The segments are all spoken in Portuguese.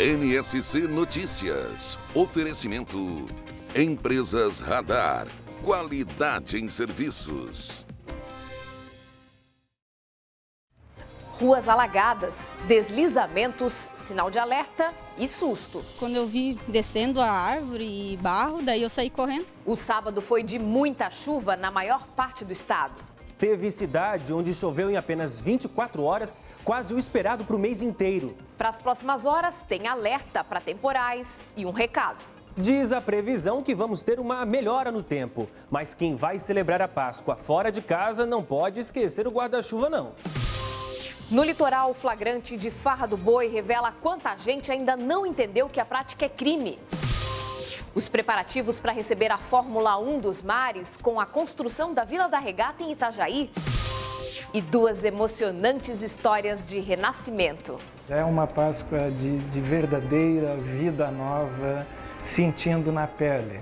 NSC Notícias. Oferecimento. Empresas Radar. Qualidade em serviços. Ruas alagadas, deslizamentos, sinal de alerta e susto. Quando eu vi descendo a árvore e barro, daí eu saí correndo. O sábado foi de muita chuva na maior parte do estado. Teve cidade onde choveu em apenas 24 horas, quase o esperado para o mês inteiro. Para as próximas horas, tem alerta para temporais e um recado. Diz a previsão que vamos ter uma melhora no tempo, mas quem vai celebrar a Páscoa fora de casa não pode esquecer o guarda-chuva, não. No litoral, o flagrante de Farra do Boi revela quanta gente ainda não entendeu que a prática é crime. Os preparativos para receber a Fórmula 1 dos mares com a construção da Vila da Regata em Itajaí. E duas emocionantes histórias de renascimento. É uma Páscoa de verdadeira vida nova, sentindo na pele.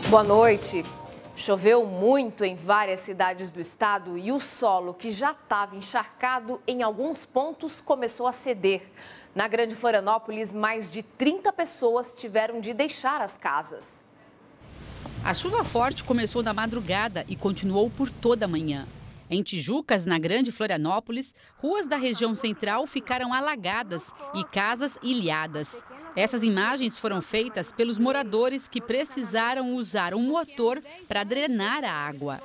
Boa noite. Choveu muito em várias cidades do estado e o solo, que já estava encharcado em alguns pontos, começou a ceder. Na Grande Florianópolis, mais de 30 pessoas tiveram de deixar as casas. A chuva forte começou na madrugada e continuou por toda a manhã. Em Tijucas, na Grande Florianópolis, ruas da região central ficaram alagadas e casas ilhadas. Essas imagens foram feitas pelos moradores que precisaram usar um motor para drenar a água.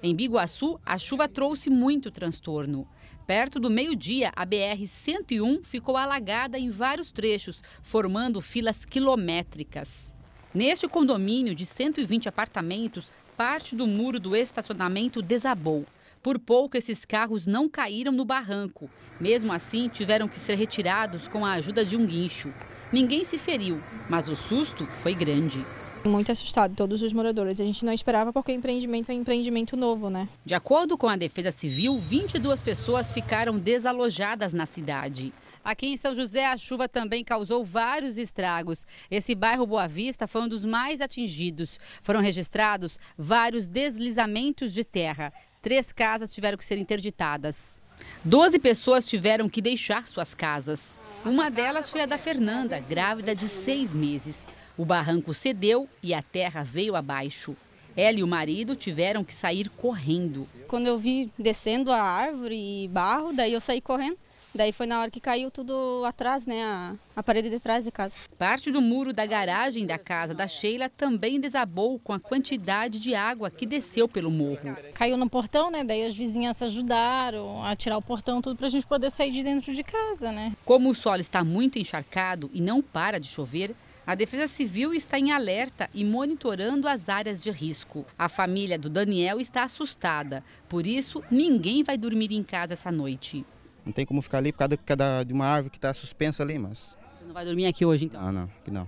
Em Biguaçu, a chuva trouxe muito transtorno. Perto do meio-dia, a BR-101 ficou alagada em vários trechos, formando filas quilométricas. Neste condomínio de 120 apartamentos, parte do muro do estacionamento desabou. Por pouco, esses carros não caíram no barranco. Mesmo assim, tiveram que ser retirados com a ajuda de um guincho. Ninguém se feriu, mas o susto foi grande. Muito assustado, todos os moradores. A gente não esperava porque o empreendimento é um empreendimento novo, né? De acordo com a Defesa Civil, 22 pessoas ficaram desalojadas na cidade. Aqui em São José, a chuva também causou vários estragos. Esse bairro Boa Vista foi um dos mais atingidos. Foram registrados vários deslizamentos de terra. 3 casas tiveram que ser interditadas. 12 pessoas tiveram que deixar suas casas. Uma delas foi a da Fernanda, grávida de 6 meses. O barranco cedeu e a terra veio abaixo. Ela e o marido tiveram que sair correndo. Quando eu vi descendo a árvore e barro, daí eu saí correndo. Daí foi na hora que caiu tudo atrás, né? A parede de trás da casa. Parte do muro da garagem da casa da Sheila também desabou com a quantidade de água que desceu pelo morro. Caiu no portão, né? Daí as vizinhas ajudaram a tirar o portão, tudo pra gente poder sair de dentro de casa, né? Como o solo está muito encharcado e não para de chover, a Defesa Civil está em alerta e monitorando as áreas de risco. A família do Daniel está assustada, por isso ninguém vai dormir em casa essa noite. Não tem como ficar ali por causa de uma árvore que está suspensa ali, mas... Você não vai dormir aqui hoje, então? Ah, não, que não.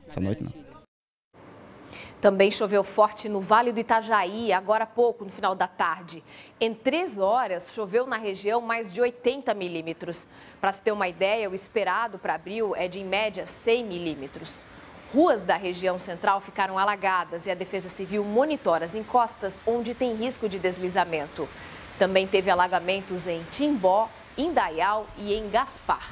Essa noite não. Também choveu forte no Vale do Itajaí, agora há pouco, no final da tarde. Em 3 horas, choveu na região mais de 80 milímetros. Para se ter uma ideia, o esperado para abril é de, em média, 100 milímetros. Ruas da região central ficaram alagadas e a Defesa Civil monitora as encostas onde tem risco de deslizamento. Também teve alagamentos em Timbó, Indaial e em Gaspar.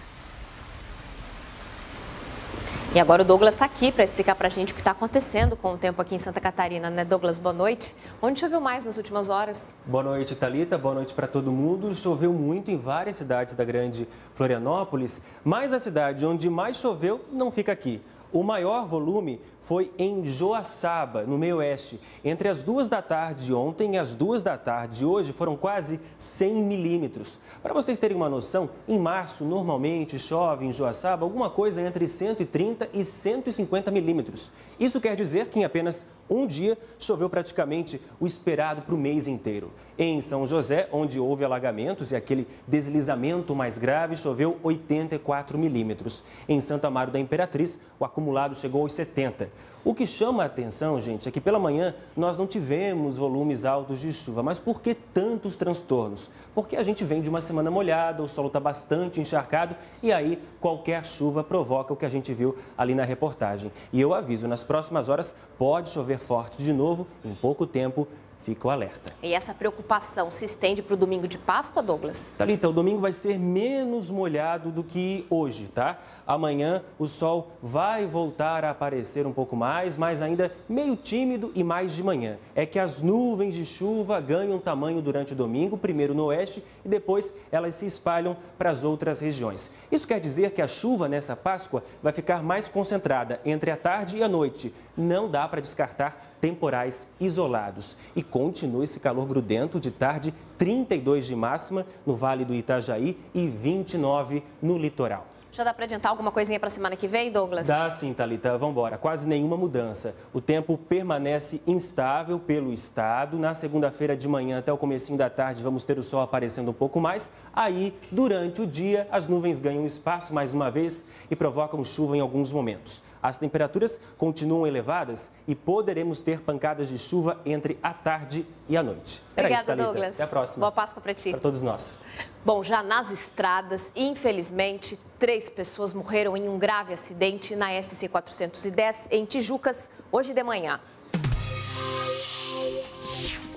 E agora o Douglas está aqui para explicar para a gente o que está acontecendo com o tempo aqui em Santa Catarina, né, Douglas? Boa noite. Onde choveu mais nas últimas horas? Boa noite, Thalita. Boa noite para todo mundo. Choveu muito em várias cidades da Grande Florianópolis, mas a cidade onde mais choveu não fica aqui. O maior volume foi em Joaçaba, no meio-oeste. Entre as 2 da tarde de ontem e as 2 da tarde de hoje foram quase 100 milímetros. Para vocês terem uma noção, em março normalmente chove em Joaçaba alguma coisa entre 130 e 150 milímetros. Isso quer dizer que em apenas um dia choveu praticamente o esperado para o mês inteiro. Em São José, onde houve alagamentos e aquele deslizamento mais grave, choveu 84 milímetros. Em Santo Amaro da Imperatriz, o acumulado acumulado chegou aos 70. O que chama a atenção, gente, é que pela manhã nós não tivemos volumes altos de chuva. Mas por que tantos transtornos? Porque a gente vem de uma semana molhada, o solo está bastante encharcado e aí qualquer chuva provoca o que a gente viu ali na reportagem. E eu aviso, nas próximas horas pode chover forte de novo, em pouco tempo. Fica o alerta. E essa preocupação se estende para o domingo de Páscoa, Douglas? Thalita, o domingo vai ser menos molhado do que hoje, tá? Amanhã o sol vai voltar a aparecer um pouco mais, mas ainda meio tímido e mais de manhã. É que as nuvens de chuva ganham tamanho durante o domingo, primeiro no oeste e depois elas se espalham para as outras regiões. Isso quer dizer que a chuva nessa Páscoa vai ficar mais concentrada entre a tarde e a noite. Não dá para descartar temporais isolados. E continua esse calor grudento de tarde, 32 de máxima no Vale do Itajaí e 29 no litoral. Já dá para adiantar alguma coisinha para a semana que vem, Douglas? Dá sim, Thalita. Vamos embora. Quase nenhuma mudança. O tempo permanece instável pelo estado. Na segunda-feira de manhã até o comecinho da tarde vamos ter o sol aparecendo um pouco mais. Aí, durante o dia, as nuvens ganham espaço mais uma vez e provocam chuva em alguns momentos. As temperaturas continuam elevadas e poderemos ter pancadas de chuva entre a tarde e a noite. Obrigada, isso, Thalita. Douglas. Até a próxima. Boa Páscoa para ti. Para todos nós. Bom, já nas estradas, infelizmente, 3 pessoas morreram em um grave acidente na SC 410 em Tijucas, hoje de manhã.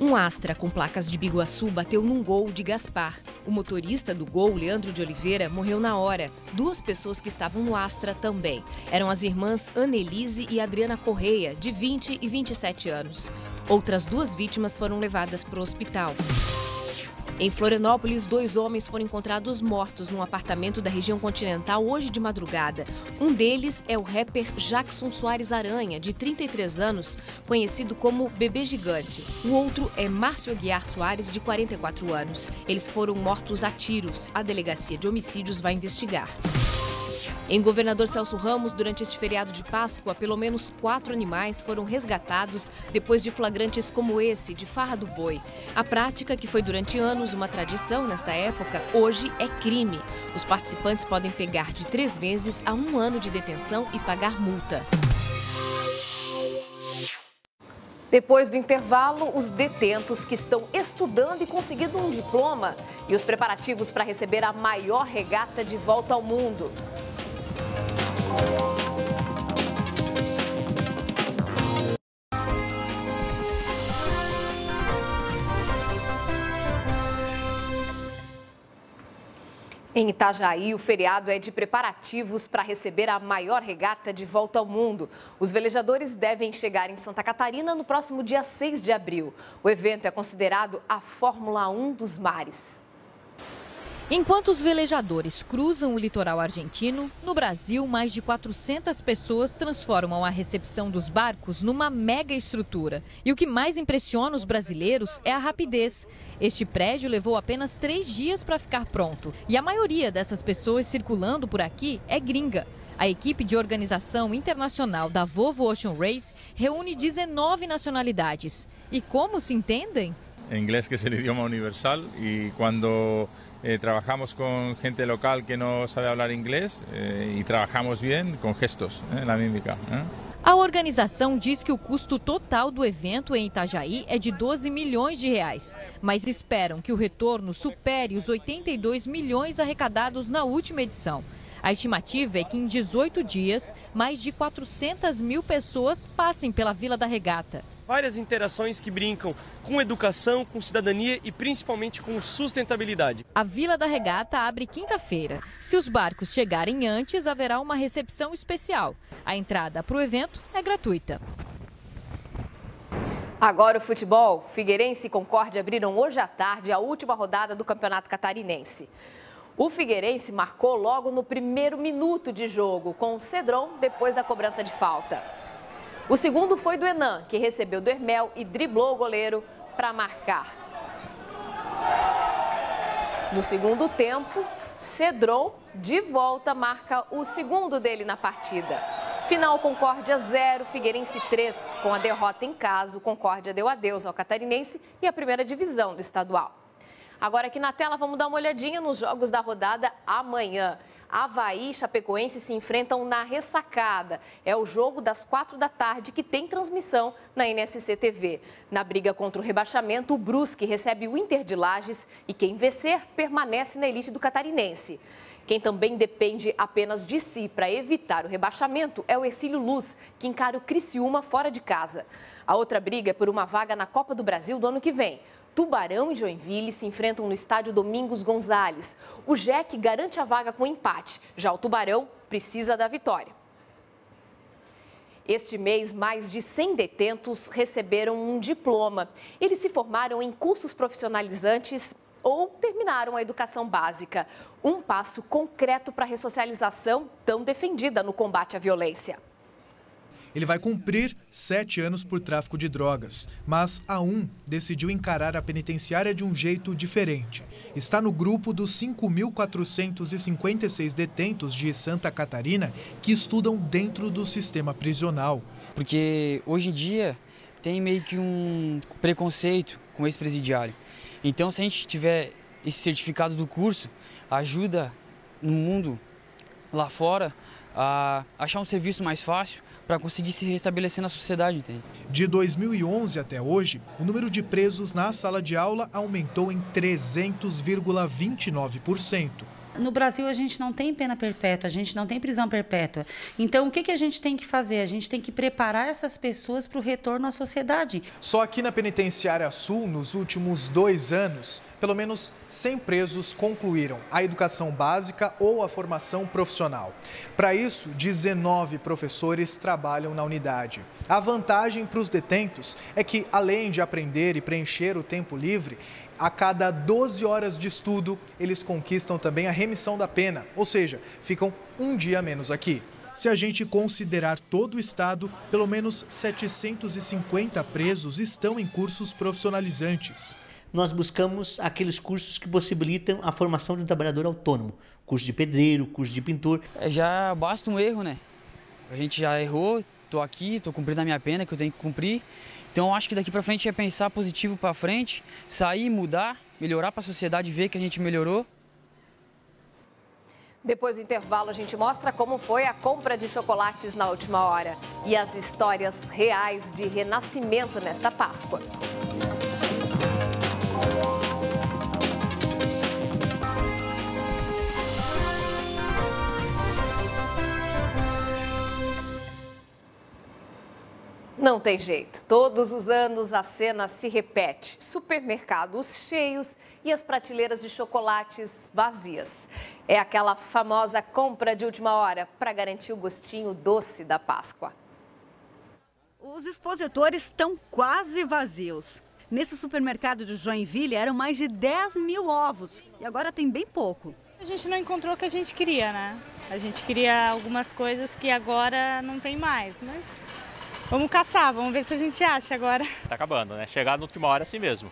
Um Astra com placas de Biguaçu bateu num Gol de Gaspar. O motorista do Gol, Leandro de Oliveira, morreu na hora. 2 pessoas que estavam no Astra também. Eram as irmãs Annelise e Adriana Correia, de 20 e 27 anos. Outras 2 vítimas foram levadas para o hospital. Em Florianópolis, 2 homens foram encontrados mortos num apartamento da região continental hoje de madrugada. Um deles é o rapper Jackson Soares Aranha, de 33 anos, conhecido como Bebê Gigante. O outro é Márcio Aguiar Soares, de 44 anos. Eles foram mortos a tiros. A Delegacia de Homicídios vai investigar. Em Governador Celso Ramos, durante este feriado de Páscoa, pelo menos 4 animais foram resgatados depois de flagrantes como esse, de farra do boi. A prática, que foi durante anos uma tradição nesta época, hoje é crime. Os participantes podem pegar de 3 meses a 1 ano de detenção e pagar multa. Depois do intervalo, os detentos que estão estudando e conseguindo um diploma e os preparativos para receber a maior regata de volta ao mundo. Em Itajaí, o feriado é de preparativos para receber a maior regata de volta ao mundo. Os velejadores devem chegar em Santa Catarina no próximo dia 6 de abril. O evento é considerado a Fórmula 1 dos mares. Enquanto os velejadores cruzam o litoral argentino, no Brasil, mais de 400 pessoas transformam a recepção dos barcos numa mega estrutura. E o que mais impressiona os brasileiros é a rapidez. Este prédio levou apenas 3 dias para ficar pronto. E a maioria dessas pessoas circulando por aqui é gringa. A equipe de organização internacional da Volvo Ocean Race reúne 19 nacionalidades. E como se entendem? Inglés, que es el idioma universal, y cuando trabajamos con gente local que no sabe hablar inglés y trabajamos bien con gestos, la mímica. A organização diz que o custo total do evento em Itajaí é de 12 milhões de reais, mas esperam que o retorno supere os 82 milhões arrecadados na última edição. A estimativa é que em 18 dias, mais de 400 mil pessoas passem pela Vila da Regata. Várias interações que brincam com educação, com cidadania e principalmente com sustentabilidade. A Vila da Regata abre quinta-feira. Se os barcos chegarem antes, haverá uma recepção especial. A entrada para o evento é gratuita. Agora o futebol. Figueirense e Concórdia abriram hoje à tarde a última rodada do Campeonato Catarinense. O Figueirense marcou logo no primeiro minuto de jogo, com o Cedron depois da cobrança de falta. O segundo foi do Enan, que recebeu do Hermel e driblou o goleiro para marcar. No segundo tempo, Cedron, de volta, marca o segundo dele na partida. Final Concórdia 0, Figueirense 3. Com a derrota em casa, o Concórdia deu adeus ao Catarinense e à primeira divisão do estadual. Agora aqui na tela, vamos dar uma olhadinha nos jogos da rodada amanhã. Avaí e Chapecoense se enfrentam na Ressacada. É o jogo das 4 da tarde que tem transmissão na NSC TV. Na briga contra o rebaixamento, o Brusque recebe o Inter de Lages e quem vencer permanece na elite do catarinense. Quem também depende apenas de si para evitar o rebaixamento é o Hercílio Luz, que encara o Criciúma fora de casa. A outra briga é por uma vaga na Copa do Brasil do ano que vem. Tubarão e Joinville se enfrentam no estádio Domingos Gonzalez. O JEC garante a vaga com empate, já o Tubarão precisa da vitória. Este mês, mais de 100 detentos receberam um diploma. Eles se formaram em cursos profissionalizantes ou terminaram a educação básica. Um passo concreto para a ressocialização tão defendida no combate à violência. Ele vai cumprir 7 anos por tráfico de drogas, mas a decidiu encarar a penitenciária de um jeito diferente. Está no grupo dos 5.456 detentos de Santa Catarina que estudam dentro do sistema prisional. Porque hoje em dia tem meio que um preconceito com ex-presidiário. Então, se a gente tiver esse certificado do curso, ajuda no mundo lá fora a achar um serviço mais fácil para conseguir se restabelecer na sociedade, entende? De 2011 até hoje, o número de presos na sala de aula aumentou em 300,29%. No Brasil, a gente não tem pena perpétua, a gente não tem prisão perpétua. Então, o que a gente tem que fazer? A gente tem que preparar essas pessoas para o retorno à sociedade. Só aqui na Penitenciária Sul, nos últimos 2 anos, pelo menos 100 presos concluíram a educação básica ou a formação profissional. Para isso, 19 professores trabalham na unidade. A vantagem para os detentos é que, além de aprender e preencher o tempo livre, a cada 12 horas de estudo, eles conquistam também a remissão da pena, ou seja, ficam um dia a menos aqui. Se a gente considerar todo o estado, pelo menos 750 presos estão em cursos profissionalizantes. Nós buscamos aqueles cursos que possibilitam a formação de um trabalhador autônomo. Curso de pedreiro, curso de pintor. Já basta um erro, né? A gente já errou, estou aqui, estou cumprindo a minha pena que eu tenho que cumprir. Então, acho que daqui para frente é pensar positivo para frente, sair, mudar, melhorar para a sociedade, ver que a gente melhorou. Depois do intervalo, a gente mostra como foi a compra de chocolates na última hora e as histórias reais de renascimento nesta Páscoa. Não tem jeito, todos os anos a cena se repete. Supermercados cheios e as prateleiras de chocolates vazias. É aquela famosa compra de última hora para garantir o gostinho doce da Páscoa. Os expositores estão quase vazios. Nesse supermercado de Joinville eram mais de 10 mil ovos e agora tem bem pouco. A gente não encontrou o que a gente queria, né? A gente queria algumas coisas que agora não tem mais, mas... vamos caçar, vamos ver se a gente acha agora. Tá acabando, né? Chegar na última hora assim mesmo.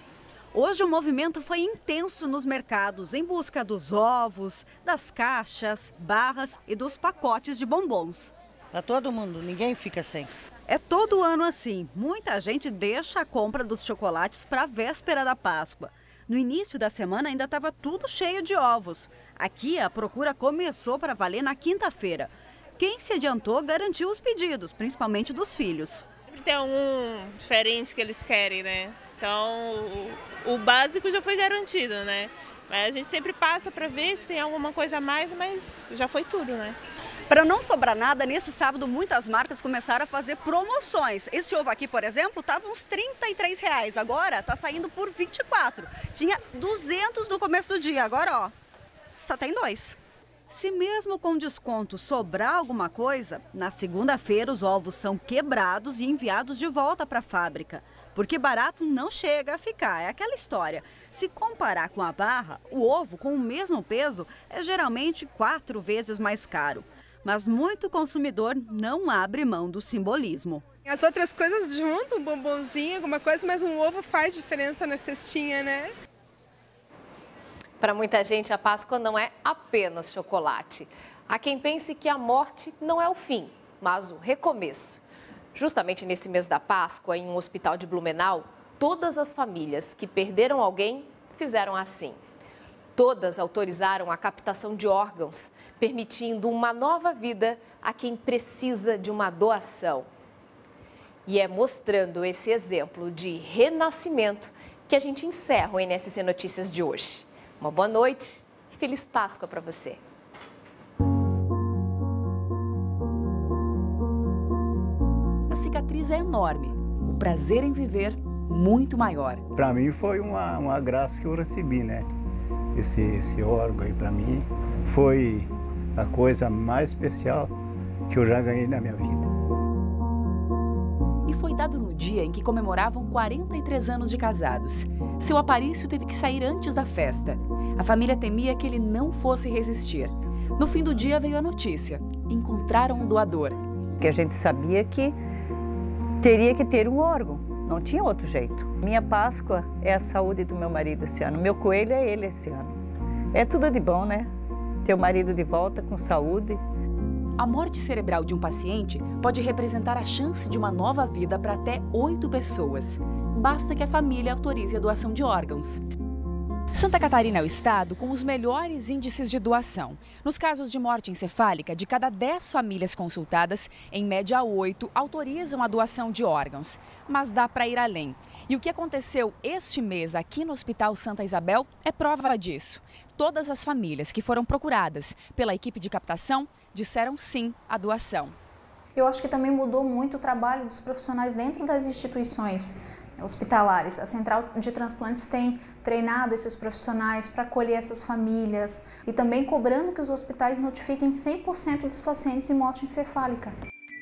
Hoje o movimento foi intenso nos mercados, em busca dos ovos, das caixas, barras e dos pacotes de bombons. Para todo mundo, ninguém fica sem. É todo ano assim. Muita gente deixa a compra dos chocolates para a véspera da Páscoa. No início da semana ainda estava tudo cheio de ovos. Aqui a procura começou para valer na quinta-feira. Quem se adiantou garantiu os pedidos, principalmente dos filhos. Sempre tem algum diferente que eles querem, né? Então, o básico já foi garantido, né? Mas a gente sempre passa para ver se tem alguma coisa a mais, mas já foi tudo, né? Para não sobrar nada, nesse sábado muitas marcas começaram a fazer promoções. Esse ovo aqui, por exemplo, estava uns R$33, agora está saindo por R$24. Tinha 200 no começo do dia, agora ó, só tem 2. Se mesmo com desconto sobrar alguma coisa, na segunda-feira os ovos são quebrados e enviados de volta para a fábrica. Porque barato não chega a ficar, é aquela história. Se comparar com a barra, o ovo com o mesmo peso é geralmente 4 vezes mais caro. Mas muito consumidor não abre mão do simbolismo. As outras coisas juntam, um bombonzinho, alguma coisa, mas um ovo faz diferença na cestinha, né? Para muita gente, a Páscoa não é apenas chocolate. Há quem pense que a morte não é o fim, mas o recomeço. Justamente nesse mês da Páscoa, em um hospital de Blumenau, todas as famílias que perderam alguém fizeram assim. Todas autorizaram a captação de órgãos, permitindo uma nova vida a quem precisa de uma doação. E é mostrando esse exemplo de renascimento que a gente encerra o NSC Notícias de hoje. Uma boa noite e feliz Páscoa para você. A cicatriz é enorme, o prazer em viver muito maior. Para mim foi uma graça que eu recebi, né? Esse órgão aí para mim foi a coisa mais especial que eu já ganhei na minha vida. E foi dado no dia em que comemoravam 43 anos de casados. Seu Aparício teve que sair antes da festa. A família temia que ele não fosse resistir. No fim do dia veio a notícia: encontraram um doador. Porque a gente sabia que teria que ter um órgão, não tinha outro jeito. Minha Páscoa é a saúde do meu marido esse ano, meu coelho é ele esse ano. É tudo de bom, né? Ter o marido de volta com saúde. A morte cerebral de um paciente pode representar a chance de uma nova vida para até 8 pessoas. Basta que a família autorize a doação de órgãos. Santa Catarina é o estado com os melhores índices de doação. Nos casos de morte encefálica, de cada 10 famílias consultadas, em média 8 autorizam a doação de órgãos. Mas dá para ir além. E o que aconteceu este mês aqui no Hospital Santa Isabel é prova disso. Todas as famílias que foram procuradas pela equipe de captação disseram sim à doação. Eu acho que também mudou muito o trabalho dos profissionais dentro das instituições hospitalares. A Central de Transplantes tem treinado esses profissionais para acolher essas famílias e também cobrando que os hospitais notifiquem 100% dos pacientes em morte encefálica.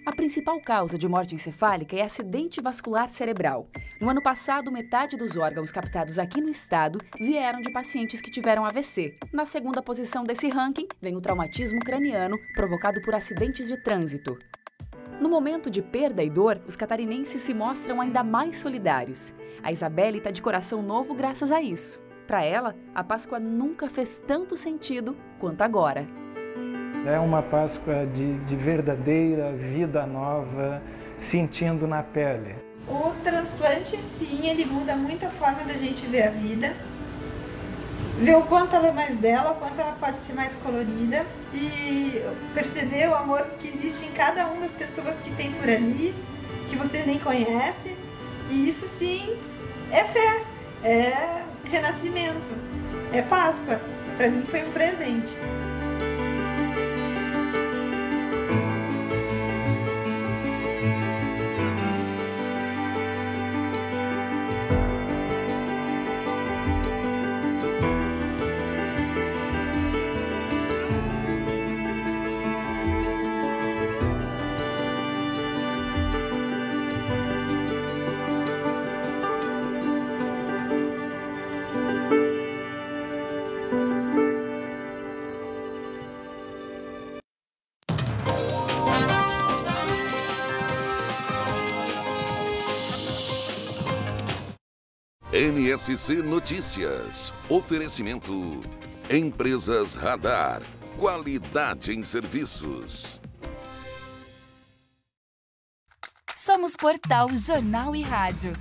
A principal causa de morte encefálica é acidente vascular cerebral. No ano passado, metade dos órgãos captados aqui no estado vieram de pacientes que tiveram AVC. Na segunda posição desse ranking, vem o traumatismo craniano provocado por acidentes de trânsito. No momento de perda e dor, os catarinenses se mostram ainda mais solidários. A Isabelle está de coração novo graças a isso. Para ela, a Páscoa nunca fez tanto sentido quanto agora. É uma Páscoa de verdadeira vida nova, sentindo na pele. O transplante, sim, ele muda muito a forma da gente ver a vida. Ver o quanto ela é mais bela, o quanto ela pode ser mais colorida. E perceber o amor que existe em cada uma das pessoas que tem por ali, que você nem conhece. E isso, sim, é fé, é renascimento, é Páscoa. Para mim foi um presente. NSC Notícias. Oferecimento. Empresas Radar. Qualidade em serviços. Somos Portal Jornal e Rádio.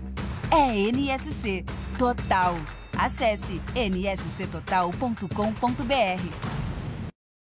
É NSC Total. Acesse nsctotal.com.br.